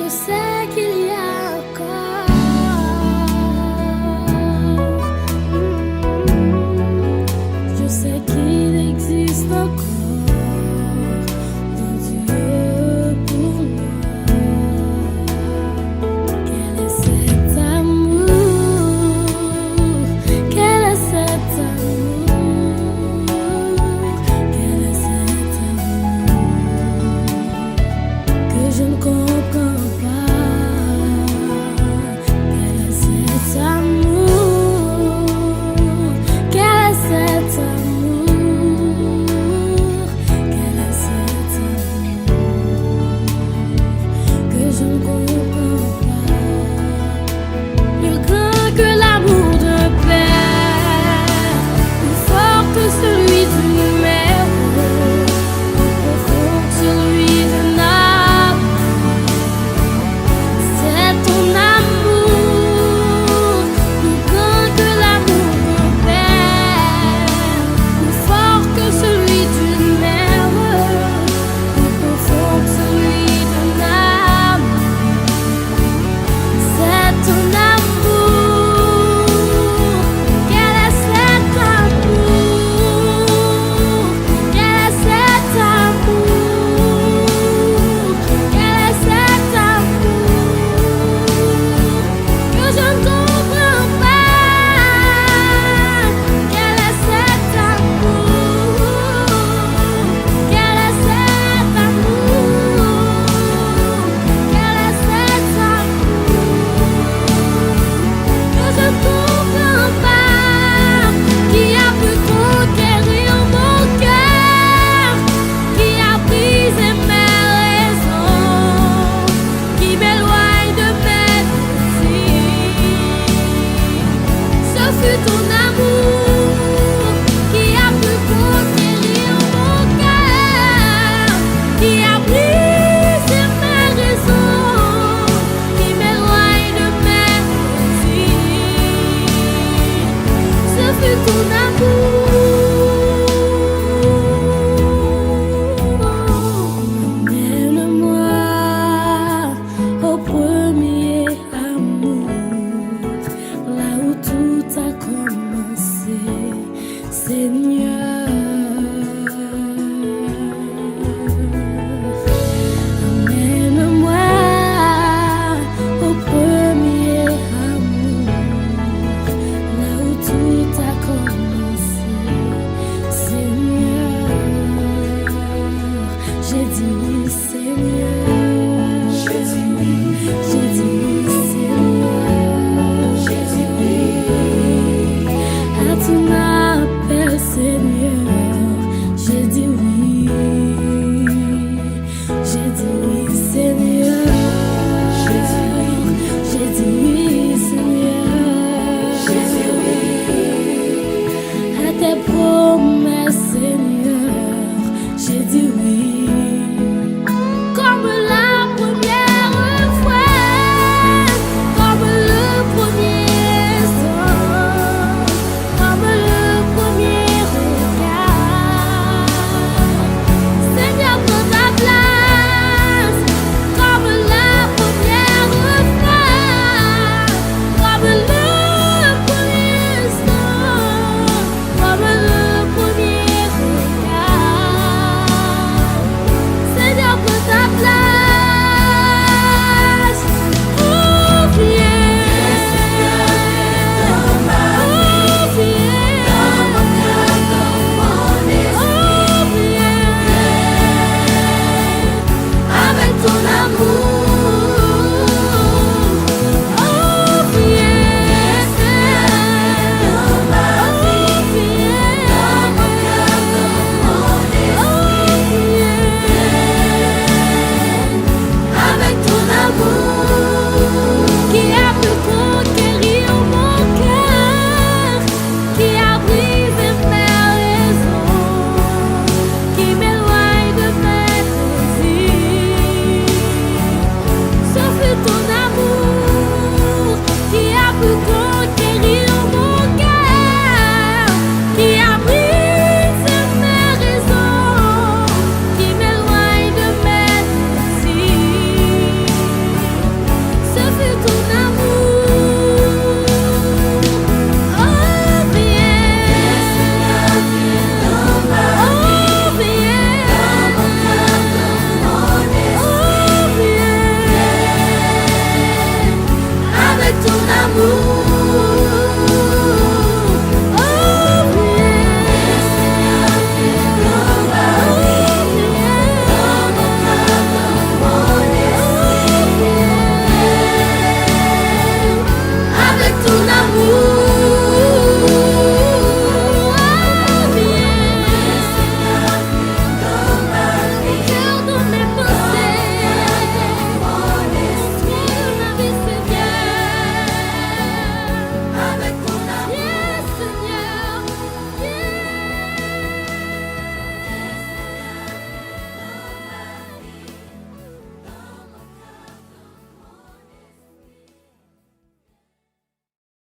Je sais qu'il y a encore je sais qu'il existe encore un Dieu pour moi. Quel est cet amour? Quel est cet amour? Quel est cet amour que je ne comprends pas? Quel est cet amour? Quel est cet amour? Quel est cet amour que je ne comprends pas? Plus grand que l'amour d'un père, plus fort que celui d'une mère, plus profond que celui d'un âme. C'est ton amour, plus grand que l'amour d'un père, plus fort que celui d'une mère, plus profond que celui d'un âme. C'est ton amour. Quel est cet amour? Quel est cet amour? Quel est cet amour que je ne comprends pas? Quel est cet amour? Quel est cet amour? Quel est cet amour que je ne comprends pas? Qui a pu conquérir mon cœur? Qui a brisé mes raisons? Qui m'éloigne de mes désirs? Ce fut ton amour qui a pu conquérir mon cœur, qui a brisé mes raisons, qui m'éloigne de mes désirs. Ce fut ton amour. Emmène-moi au premier amour, là où tout a commencé, Seigneur. Emmène-moi au premier amour, là où tout a commencé, Seigneur. J'ai dit oui, Seigneur. J'ai dit oui, Seigneur. J'ai dit oui à ton appel, Seigneur. J'ai dit oui. J'ai dit oui, Seigneur. J'ai dit oui, Seigneur. J'ai dit oui à tes promesses, Seigneur. J'ai dit